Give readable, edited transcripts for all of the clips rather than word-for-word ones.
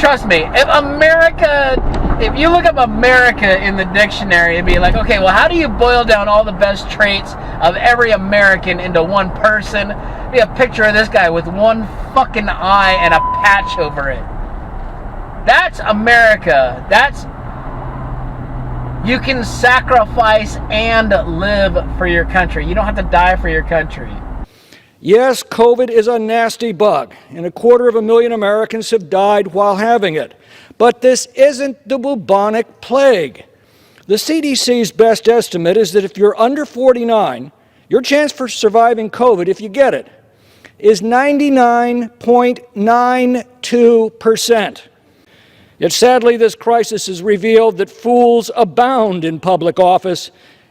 trust me, if you look up America in the dictionary, it'd be like, okay, well, how do you boil down all the best traits of every American into one person? Be a picture of this guy with one fucking eye and a patch over it. That's America. You can sacrifice and live for your country. You don't have to die for your country. Yes, COVID is a nasty bug, and 250,000 Americans have died while having it. But this isn't the bubonic plague. The CDC's best estimate is that if you're under 49, your chance for surviving COVID, if you get it, is 99.92%. Yet sadly, this crisis has revealed that fools abound in public office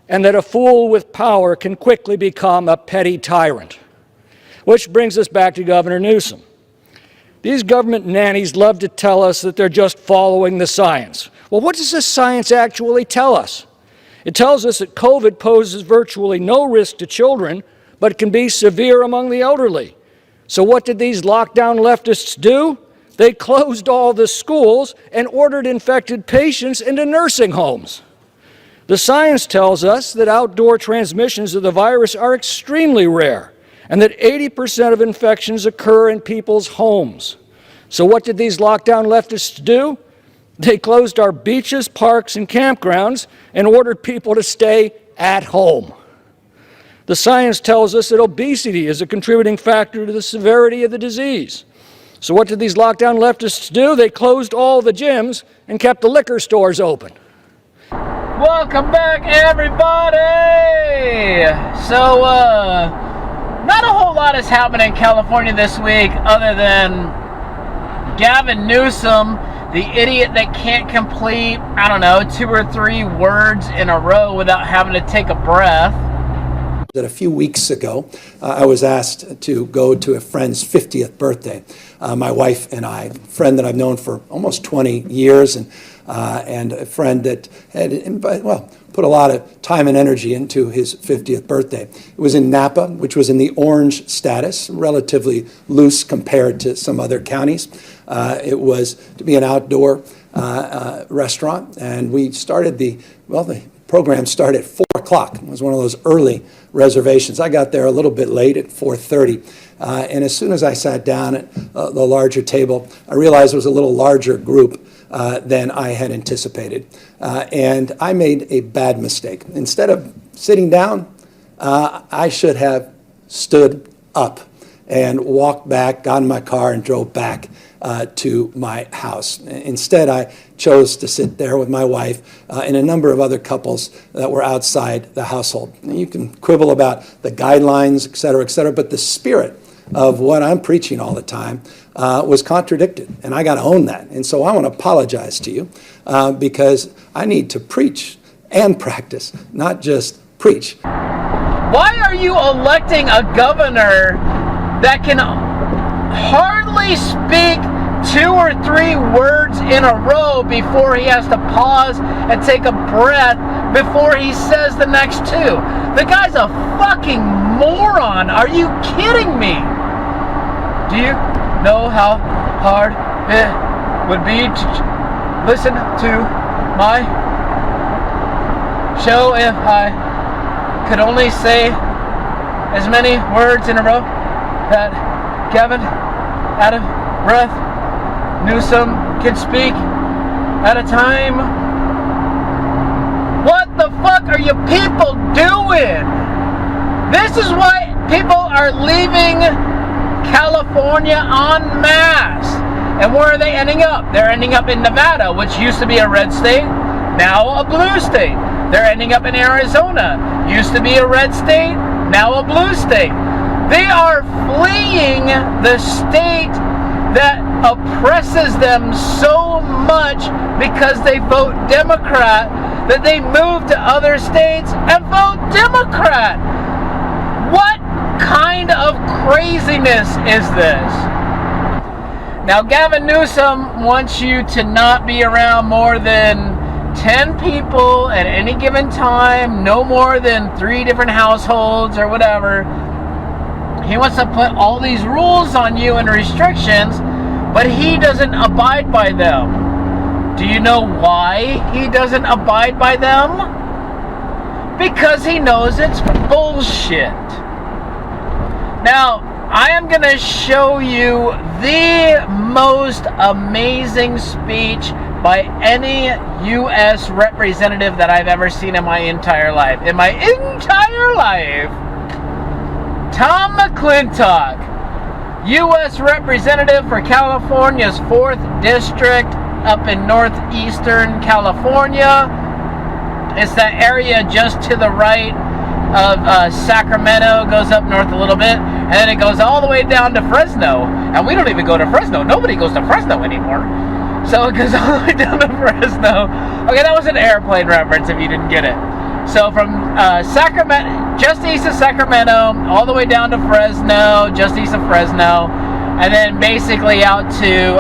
and that a fool with power can quickly become a petty tyrant. Which brings us back to Governor Newsom. These government nannies love to tell us that they're just following the science. Well, what does this science actually tell us? It tells us that COVID poses virtually no risk to children, but can be severe among the elderly. So what did these lockdown leftists do? They closed all the schools and ordered infected patients into nursing homes. The science tells us that outdoor transmissions of the virus are extremely rare, and that 80% of infections occur in people's homes. So what did these lockdown leftists do? They closed our beaches, parks, and campgrounds and ordered people to stay at home. The science tells us that obesity is a contributing factor to the severity of the disease. So what did these lockdown leftists do? They closed all the gyms and kept the liquor stores open. Welcome back, everybody! So, not a whole lot is happening in California this week other than Gavin Newsom, the idiot that can't complete, 2 or 3 words in a row without having to take a breath. That a few weeks ago, I was asked to go to a friend's 50th birthday. My wife and I, a friend that I've known for almost 20 years, and a friend that had, put a lot of time and energy into his 50th birthday. It was in Napa, which was in the orange status, relatively loose compared to some other counties. It was to be an outdoor restaurant, and we started the program started at 4 o'clock. It was one of those early reservations. I got there a little bit late at 4:30, and as soon as I sat down at the larger table, I realized it was a little larger group than I had anticipated. And I made a bad mistake. Instead of sitting down, I should have stood up and walked back, got in my car, and drove back to my house. Instead, I chose to sit there with my wife and a number of other couples that were outside the household. And you can quibble about the guidelines, et cetera, but the spirit of what I'm preaching all the time was contradicted, and I got to own that. And so I want to apologize to you because I need to preach and practice, not just preach. Why are you electing a governor that can hardly speak 2 or 3 words in a row before he has to pause and take a breath before he says the next 2? The guy's a fucking moron. Are you kidding me? Do you know how hard it would be to listen to my show if I could only say as many words in a row that Gavin, out of breath, Newsom can speak at a time? What the fuck are you people doing? This is why people are leaving California en masse. And where are they ending up? They're ending up in Nevada, which used to be a red state, now a blue state. They're ending up in Arizona, used to be a red state, now a blue state. They are fleeing the state that oppresses them so much because they vote Democrat that they move to other states and vote Democrat. What kind of craziness is this? Now, Gavin Newsom wants you to not be around more than 10 people at any given time, no more than 3 different households or whatever. He wants to put all these rules on you and restrictions but he doesn't abide by them. Do you know why he doesn't abide by them? Because he knows it's bullshit. Now, I am going to show you the most amazing speech by any U.S. representative that I've ever seen in my entire life. In my entire life, Tom McClintock, U.S. Representative for California's 4th District up in northeastern California. It's that area just to the right of Sacramento, goes up north a little bit, and then it goes all the way down to Fresno. And we don't even go to Fresno. Nobody goes to Fresno anymore. So it goes all the way down to Fresno. Okay, that was an airplane reference if you didn't get it. So from Sacramento, just east of Sacramento, all the way down to Fresno, just east of Fresno, and then basically out to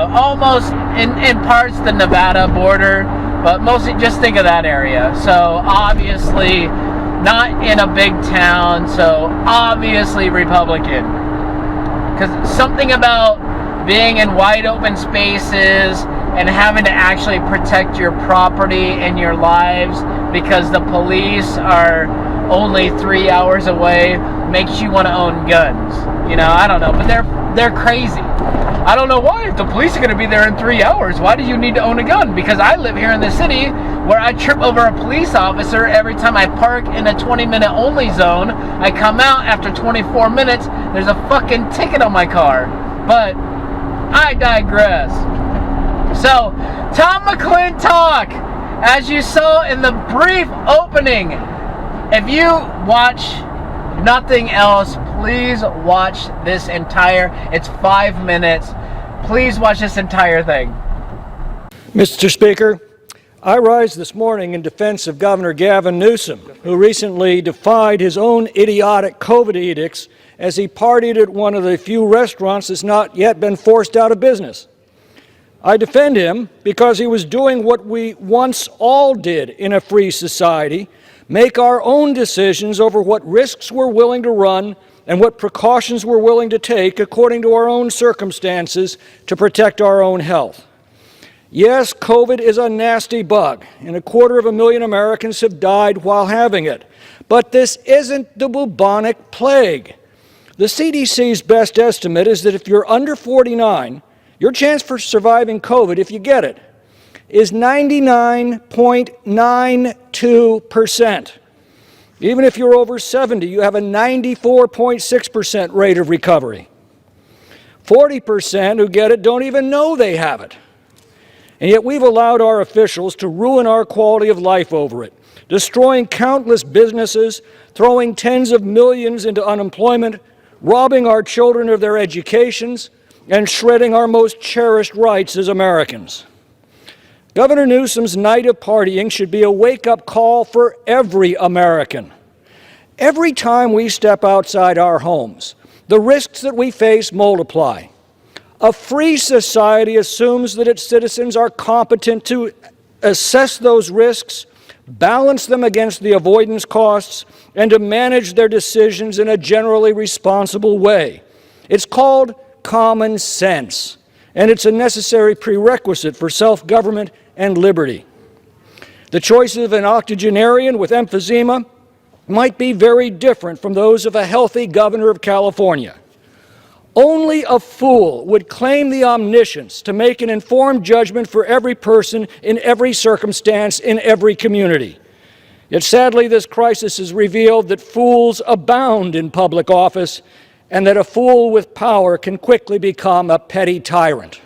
almost in parts the Nevada border, but mostly just think of that area. So obviously not in a big town, so obviously Republican. Because something about being in wide open spaces and having to actually protect your property and your lives because the police are only 3 hours away makes you want to own guns. You know, I don't know, but they're crazy. I don't know why. If the police are going to be there in 3 hours, why do you need to own a gun? Because I live here in the city where I trip over a police officer every time I park in a 20-minute only zone. I come out after 24 minutes, there's a fucking ticket on my car. But I digress. So, Tom McClintock, as you saw in the brief opening, if you watch nothing else, please watch this entire, it's 5 minutes. Please watch this entire thing. Mr. Speaker, I rise this morning in defense of Governor Gavin Newsom, who recently defied his own idiotic COVID edicts as he partied at one of the few restaurants that's not yet been forced out of business. I defend him because he was doing what we once all did in a free society, make our own decisions over what risks we're willing to run and what precautions we're willing to take according to our own circumstances to protect our own health. Yes, COVID is a nasty bug, and 250,000 Americans have died while having it. But this isn't the bubonic plague. The CDC's best estimate is that if you're under 49, your chance for surviving COVID, if you get it, is 99.92%. Even if you're over 70, you have a 94.6% rate of recovery. 40% who get it don't even know they have it. And yet we've allowed our officials to ruin our quality of life over it, destroying countless businesses, throwing tens of millions into unemployment, robbing our children of their educations, and shredding our most cherished rights as Americans. Governor Newsom's night of partying should be a wake-up call for every American. Every time we step outside our homes, the risks that we face multiply. A free society assumes that its citizens are competent to assess those risks, balance them against the avoidance costs, and to manage their decisions in a generally responsible way. It's called common sense, and it's a necessary prerequisite for self-government and liberty. The choice of an octogenarian with emphysema might be very different from those of a healthy governor of California. Only a fool would claim the omniscience to make an informed judgment for every person in every circumstance in every community. Yet sadly, this crisis has revealed that fools abound in public office and that a fool with power can quickly become a petty tyrant.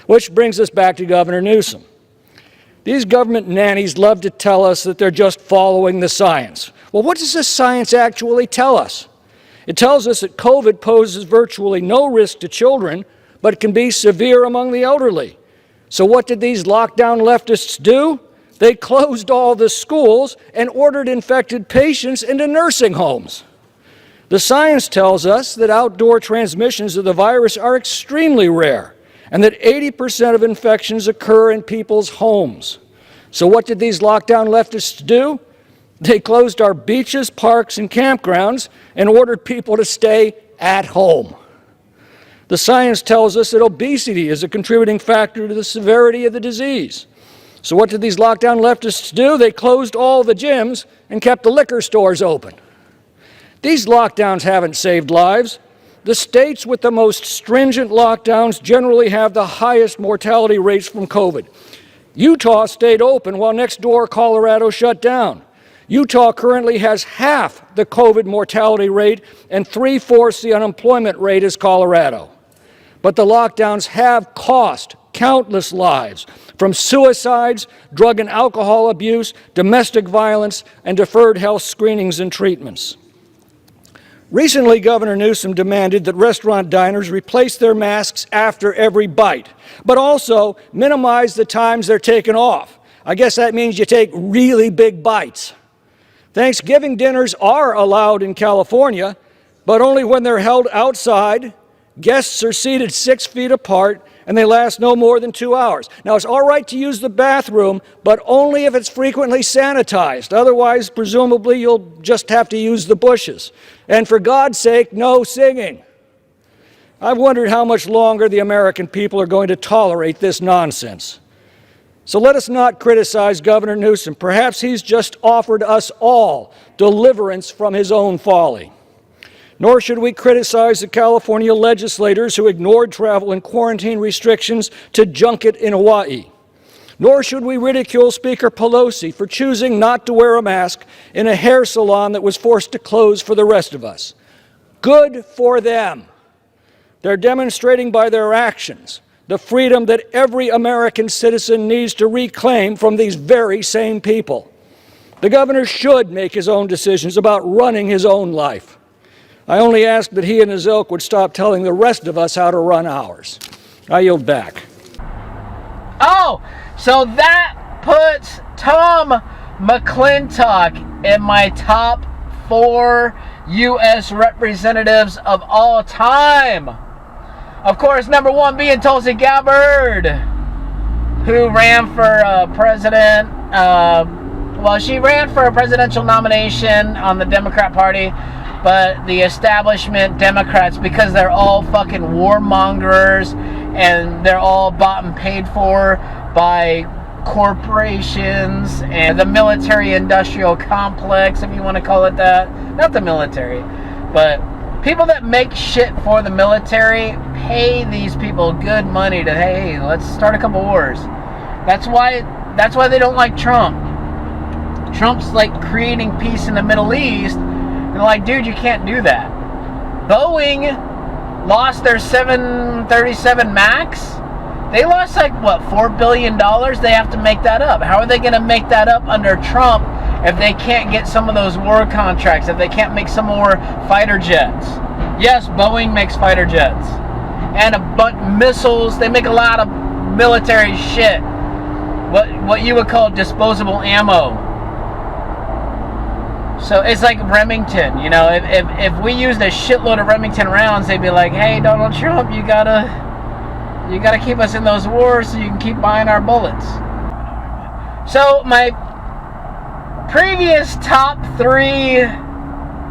Which brings us back to Governor Newsom. These government nannies love to tell us that they're just following the science. Well, what does the science actually tell us? It tells us that COVID poses virtually no risk to children, but can be severe among the elderly. So what did these lockdown leftists do? They closed all the schools and ordered infected patients into nursing homes. The science tells us that outdoor transmissions of the virus are extremely rare and that 80% of infections occur in people's homes. So what did these lockdown leftists do? They closed our beaches, parks, and campgrounds and ordered people to stay at home. The science tells us that obesity is a contributing factor to the severity of the disease. So what did these lockdown leftists do? They closed all the gyms and kept the liquor stores open. These lockdowns haven't saved lives. The states with the most stringent lockdowns generally have the highest mortality rates from COVID. Utah stayed open while next door Colorado shut down. Utah currently has half the COVID mortality rate and 3/4 the unemployment rate as Colorado. But the lockdowns have cost countless lives, from suicides, drug and alcohol abuse, domestic violence, and deferred health screenings and treatments. Recently, Governor Newsom demanded that restaurant diners replace their masks after every bite, but also minimize the times they're taken off. I guess that means you take really big bites. Thanksgiving dinners are allowed in California, but only when they're held outside. Guests are seated 6 feet apart, and they last no more than 2 hours. Now, it's all right to use the bathroom, but only if it's frequently sanitized. Otherwise, presumably, you'll just have to use the bushes. And for God's sake, no singing. I've wondered how much longer the American people are going to tolerate this nonsense. So let us not criticize Governor Newsom. Perhaps he's just offered us all deliverance from his own folly. Nor should we criticize the California legislators who ignored travel and quarantine restrictions to junket in Hawaii. Nor should we ridicule Speaker Pelosi for choosing not to wear a mask in a hair salon that was forced to close for the rest of us. Good for them. They're demonstrating by their actions the freedom that every American citizen needs to reclaim from these very same people. The governor should make his own decisions about running his own life. I only ask that he and his ilk would stop telling the rest of us how to run ours. I yield back. Oh, so that puts Tom McClintock in my top 4 U.S. representatives of all time. Of course, number 1 being Tulsi Gabbard, who ran for president. She ran for a presidential nomination on the Democrat Party. But the establishment Democrats, because they're all fucking warmongers and they're all bought and paid for by corporations and the military-industrial complex, if you want to call it that. Not the military, but people that make shit for the military pay these people good money to, hey, let's start a couple wars. That's why they don't like Trump. Trump's like creating peace in the Middle East. They're like, dude, you can't do that. Boeing lost their 737 MAX. They lost like, what, $4 billion? They have to make that up. How are they going to make that up under Trump if they can't get some of those war contracts, if they can't make some more fighter jets? Yes, Boeing makes fighter jets. And missiles. They make a lot of military shit. What you would call disposable ammo. So it's like Remington, you know, if we used a shitload of Remington rounds, they'd be like, hey, Donald Trump, you gotta keep us in those wars so you can keep buying our bullets. So my previous top 3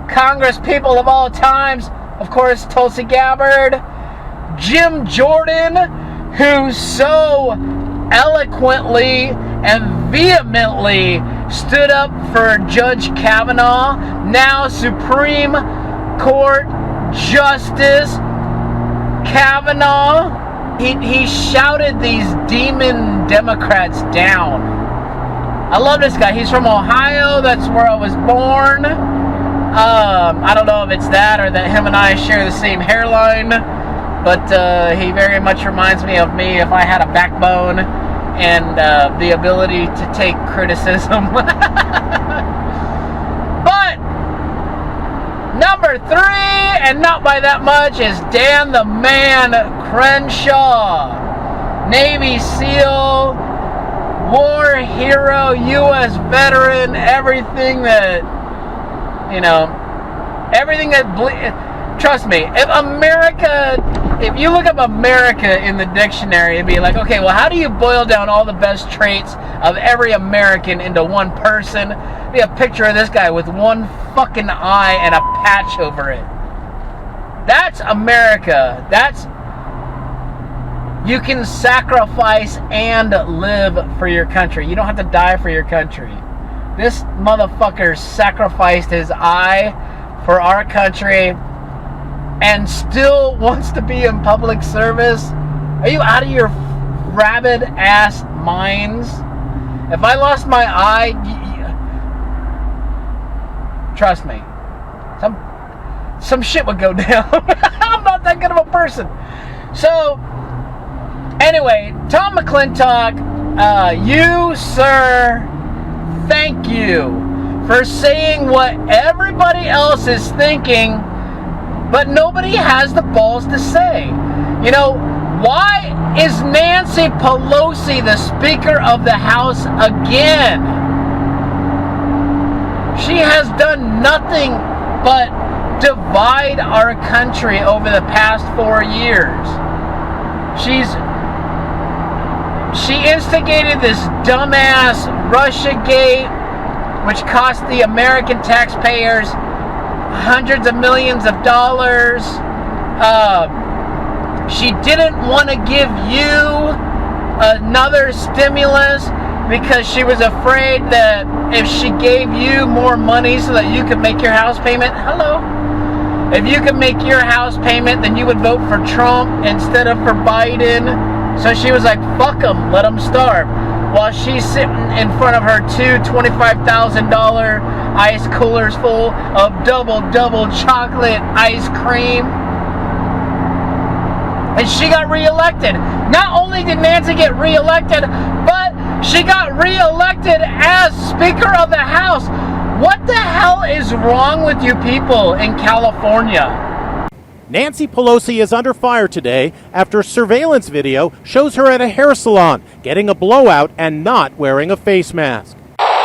Congress people of all times, of course, Tulsi Gabbard, Jim Jordan, who so eloquently and vehemently stood up for Judge Kavanaugh, now Supreme Court Justice Kavanaugh. He shouted these demon Democrats down. I love this guy. He's from Ohio. That's where I was born. I don't know if it's that or that him and I share the same hairline, but he very much reminds me of me if I had a backbone and the ability to take criticism. But number 3, and not by that much, is Dan the Man Crenshaw. Navy SEAL, war hero, U.S. veteran, everything that, you know, everything that... Trust me, if you look up America in the dictionary, it'd be like, okay, well, how do you boil down all the best traits of every American into one person? Be a picture of this guy with one fucking eye and a patch over it. That's America. That's You can sacrifice and live for your country. You don't have to die for your country. This motherfucker sacrificed his eye for our country and still wants to be in public service. Are you out of your rabid ass minds? If I lost my eye, trust me, some shit would go down. I'm not that good of a person. So, anyway, Tom McClintock, you, sir, thank you for saying what everybody else is thinking, but nobody has the balls to say. You know, why is Nancy Pelosi the Speaker of the House again? She has done nothing but divide our country over the past 4 years. She instigated this dumbass Russiagate, which cost the American taxpayers hundreds of millions of dollars. She didn't want to give you another stimulus because she was afraid that if she gave you more money so that you could make your house payment, if you could make your house payment, then you would vote for Trump instead of for Biden. So she was like, fuck them, let them starve. While she's sitting in front of her two $25,000 ice coolers full of double chocolate ice cream. And she got reelected. Not only did Nancy get reelected, but she got reelected as Speaker of the House. What the hell is wrong with you people in California? Nancy Pelosi is under fire today after surveillance video shows her at a hair salon getting a blowout and not wearing a face mask.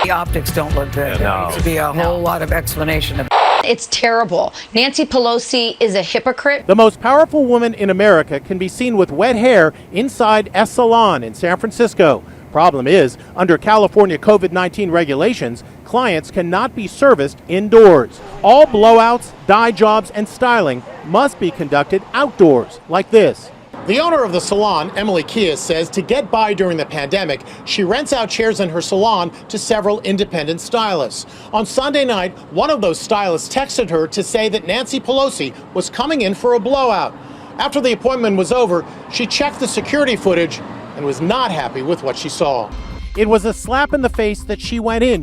The optics don't look good. There needs to be a whole lot of explanation of It's terrible. Nancy Pelosi is a hypocrite. The most powerful woman in America can be seen with wet hair inside a salon in San Francisco. Problem is, under California COVID-19 regulations, clients cannot be serviced indoors. All blowouts, dye jobs, and styling must be conducted outdoors, like this. The owner of the salon, Emily Kia, says to get by during the pandemic, she rents out chairs in her salon to several independent stylists. On Sunday night, one of those stylists texted her to say that Nancy Pelosi was coming in for a blowout. After the appointment was over, she checked the security footage and was not happy with what she saw. It was a slap in the face that she went in,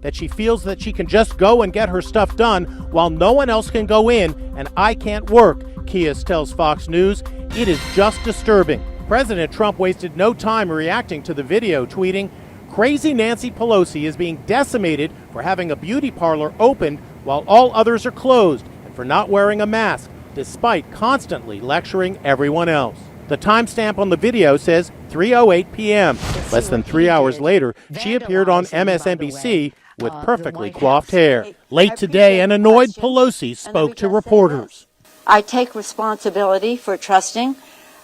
that she feels that she can just go and get her stuff done while no one else can go in and I can't work, Kies tells Fox News. It is just disturbing. President Trump wasted no time reacting to the video, tweeting, "Crazy Nancy Pelosi is being decimated for having a beauty parlor opened while all others are closed and for not wearing a mask, despite constantly lecturing everyone else." The timestamp on the video says 3:08 p.m. Less than 3 hours later, she appeared on MSNBC with perfectly coiffed hair. Late today, an annoyed Pelosi spoke to reporters. I take responsibility for trusting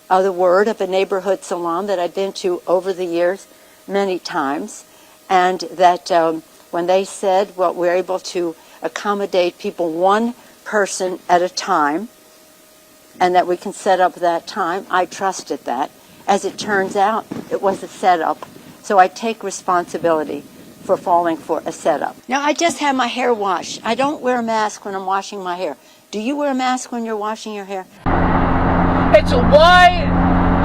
the word of a neighborhood salon that I've been to over the years many times, and that when they said, well, we're able to accommodate people one person at a time, and that we can set up that time, I trusted that. As it turns out, it was a setup, so I take responsibility for falling for a setup. Now, I just have my hair washed. I don't wear a mask when I'm washing my hair. Do you wear a mask when you're washing your hair? It's why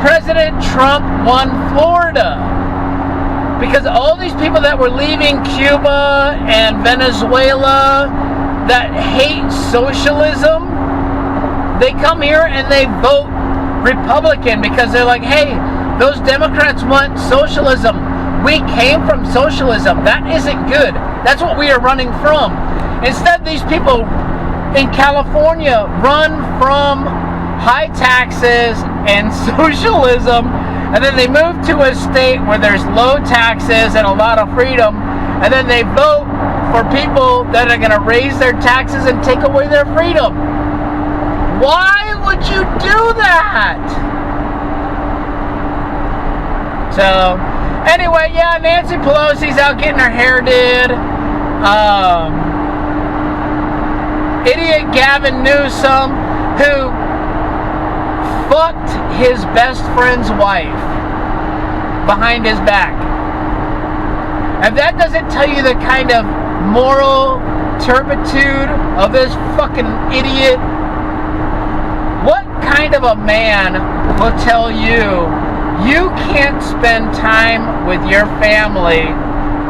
President Trump won Florida. Because all these people that were leaving Cuba and Venezuela that hate socialism, they come here and they vote Republican because they're like, hey, those Democrats want socialism. We came from socialism. That isn't good. That's what we are running from. Instead, these people in California run from high taxes and socialism, and then they move to a state where there's low taxes and a lot of freedom, and then they vote for people that are going to raise their taxes and take away their freedom. Why would you do that? So, anyway, yeah, Nancy Pelosi's out getting her hair did. Idiot Gavin Newsom, who fucked his best friend's wife behind his back. If that doesn't tell you the kind of moral turpitude of this fucking idiot, what kind of a man will tell you you can't spend time with your family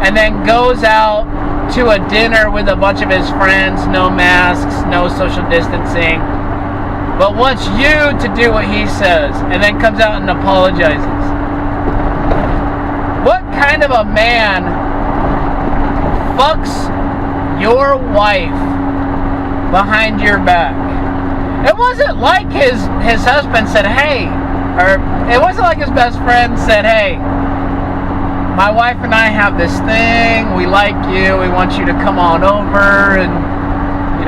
and then goes out to a dinner with a bunch of his friends, no masks, no social distancing, but wants you to do what he says and then comes out and apologizes? What kind of a man fucks your wife behind your back? It wasn't like his husband said, hey, or it wasn't like his best friend said, hey, my wife and I have this thing, we like you, we want you to come on over, and you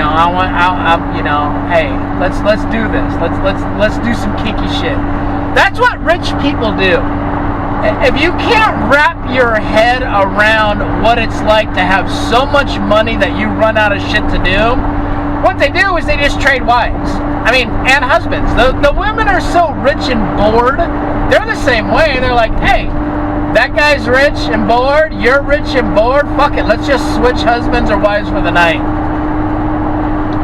know, hey, let's do this, let's do some kinky shit. That's what rich people do. If you can't wrap your head around what it's like to have so much money that you run out of shit to do, what they do is they just trade wives. I mean, and husbands. The women are so rich and bored, they're the same way. They're like, hey, that guy's rich and bored, you're rich and bored, fuck it, let's just switch husbands or wives for the night.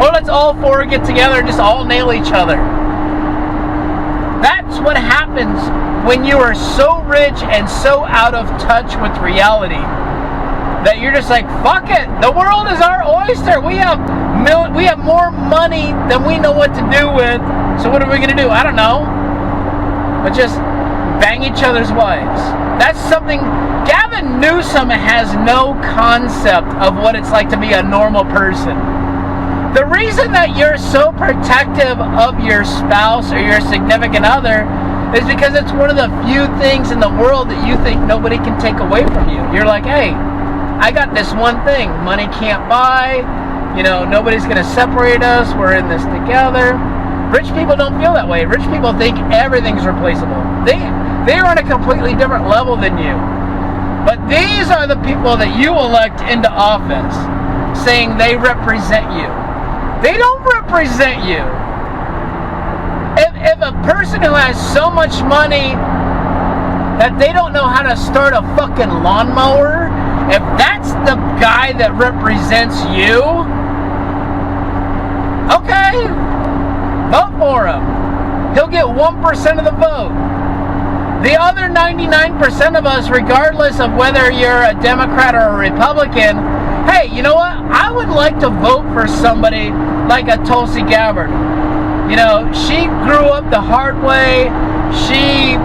Or let's all four get together and just all nail each other. That's what happens when you are so rich and so out of touch with reality that you're just like, fuck it, the world is our oyster. We have more money than we know what to do with, so what are we going to do? I don't know. But just bang each other's wives. That's something. Gavin Newsom has no concept of what it's like to be a normal person. The reason that you're so protective of your spouse or your significant other is because it's one of the few things in the world that you think nobody can take away from you. You're like, hey, I got this one thing money can't buy, you know, nobody's going to separate us, we're in this together. Rich people don't feel that way. Rich people think everything's replaceable. They're on a completely different level than you. But these are the people that you elect into office saying they represent you. They don't represent you. If a person who has so much money that they don't know how to start a fucking lawnmower, if that's the guy that represents you, okay, vote for him. He'll get 1% of the vote. The other 99% of us, regardless of whether you're a Democrat or a Republican, hey, you know what? I would like to vote for somebody like a Tulsi Gabbard. You know, she grew up the hard way. She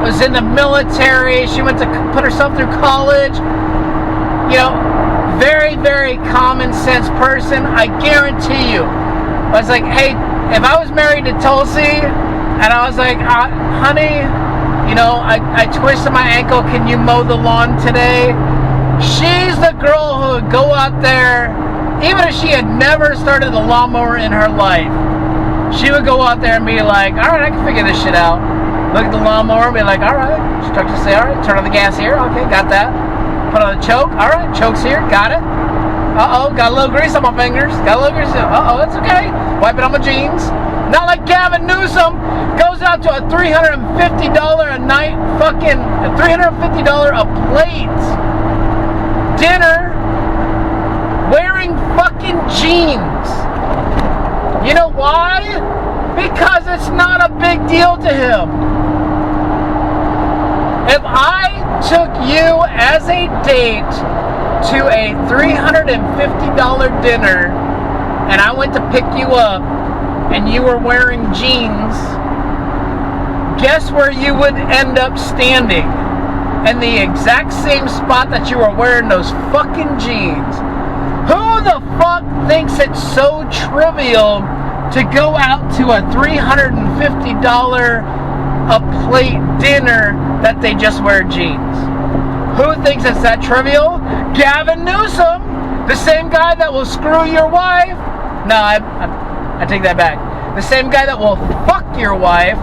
was in the military. She went to put herself through college. You know, very, very common sense person. I guarantee you. I was like, hey, if I was married to Tulsi and I was like, honey, you know, I twisted my ankle. Can you mow the lawn today? She's the girl who would go out there, even if she had never started a lawnmower in her life, she would go out there and be like, all right, I can figure this shit out. Look at the lawnmower and be like, all right. Instructor say, all right, turn on the gas here. Okay, got that. Put on the choke. All right, choke's here. Got it. Uh-oh, got a little grease on my fingers. Got a little grease. Uh-oh, that's okay. Wipe it on my jeans. Not like Gavin Newsom goes out to a $350 a night fucking, $350 a plate dinner wearing fucking jeans. You know why? Because it's not a big deal to him. If I took you as a date to a $350 dinner and I went to pick you up and you were wearing jeans, guess where you would end up standing? In the exact same spot that you were wearing those fucking jeans. Who the fuck thinks it's so trivial to go out to a $350 a plate dinner that they just wear jeans? Who thinks it's that trivial? Gavin Newsom, the same guy that will screw your wife. No, I take that back. The same guy that will fuck your wife,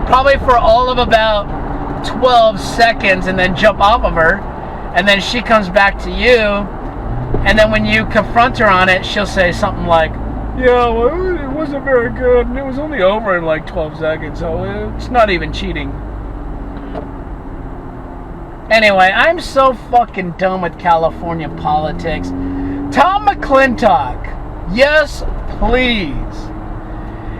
probably for all of about 12 seconds and then jump off of her, and then she comes back to you, and then when you confront her on it, she'll say something like, yeah, what wasn't very good, and it was only over in like 12 seconds, so it's not even cheating. Anyway, I'm so fucking done with California politics. Tom McClintock, yes, please.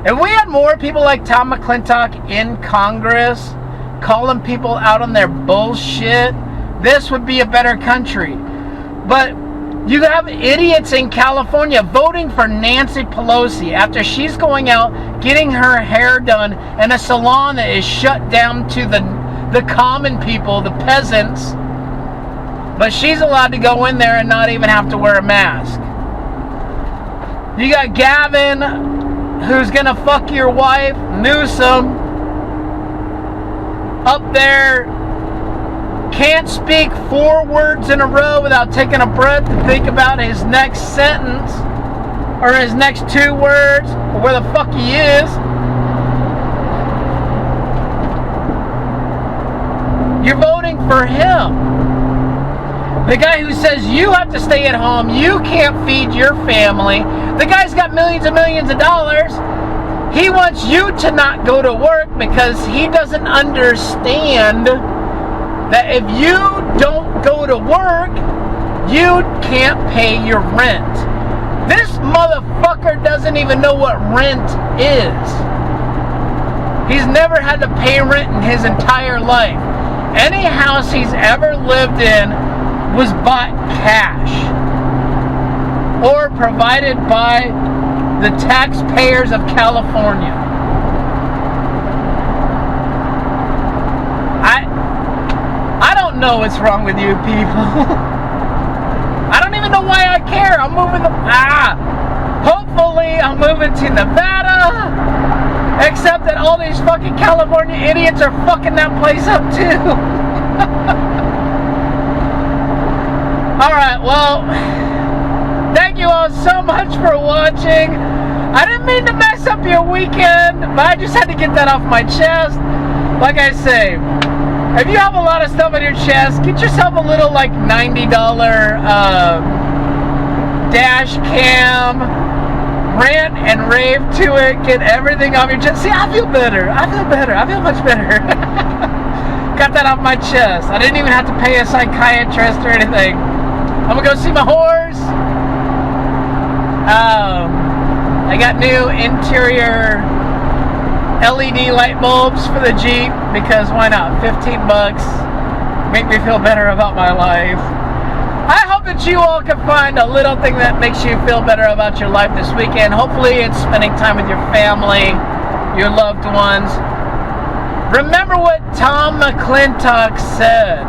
If we had more people like Tom McClintock in Congress calling people out on their bullshit, this would be a better country. But you have idiots in California voting for Nancy Pelosi after she's going out getting her hair done in a salon that is shut down to the common people, the peasants. But she's allowed to go in there and not even have to wear a mask. You got Gavin, who's gonna fuck your wife, Newsom, up there, can't speak 4 words in a row without taking a breath to think about his next sentence or his next 2 words or where the fuck he is. You're voting for him. The guy who says you have to stay at home, you can't feed your family. The guy's got millions and millions of dollars. He wants you to not go to work because he doesn't understand that if you don't go to work, you can't pay your rent. This motherfucker doesn't even know what rent is. He's never had to pay rent in his entire life. Any house he's ever lived in was bought cash or provided by the taxpayers of California. I don't know what's wrong with you people. I don't even know why I care. I'm moving hopefully I'm moving to Nevada. Except that all these fucking California idiots are fucking that place up too. Alright, well, thank you all so much for watching. I didn't mean to mess up your weekend, but I just had to get that off my chest. Like I say, if you have a lot of stuff on your chest, get yourself a little like $90 dash cam, rant and rave to it, get everything off your chest. See, I feel better. I feel much better. Got that off my chest. I didn't even have to pay a psychiatrist or anything. I'm gonna go see my horse. I got new interior LED light bulbs for the Jeep because why not? 15 bucks. Make me feel better about my life. I hope that you all can find a little thing that makes you feel better about your life this weekend. Hopefully it's spending time with your family, your loved ones. Remember what Tom McClintock said.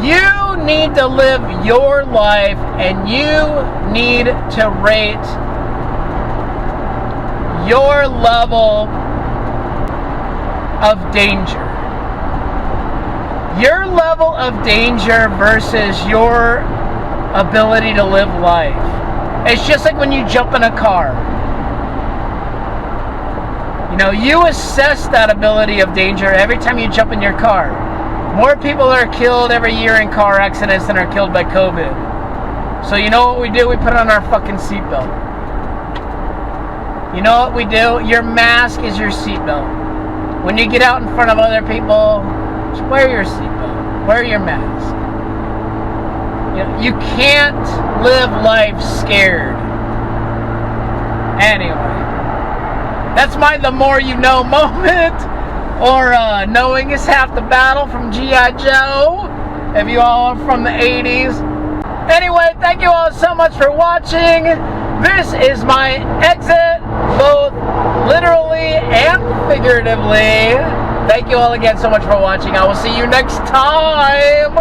You need to live your life and you need to rate your level of danger. Your level of danger versus your ability to live life. It's just like when you jump in a car. You know, you assess that ability of danger every time you jump in your car. More people are killed every year in car accidents than are killed by COVID. So you know what we do? We put on our fucking seatbelt. You know what we do? Your mask is your seatbelt. When you get out in front of other people, just wear your seatbelt. Wear your mask. You can't live life scared. Anyway, that's my the more you know moment. Or knowing is half the battle from G.I. Joe. If you all are from the 80s. Anyway, thank you all so much for watching. This is my exit, both literally and figuratively. Thank you all again so much for watching. I will see you next time.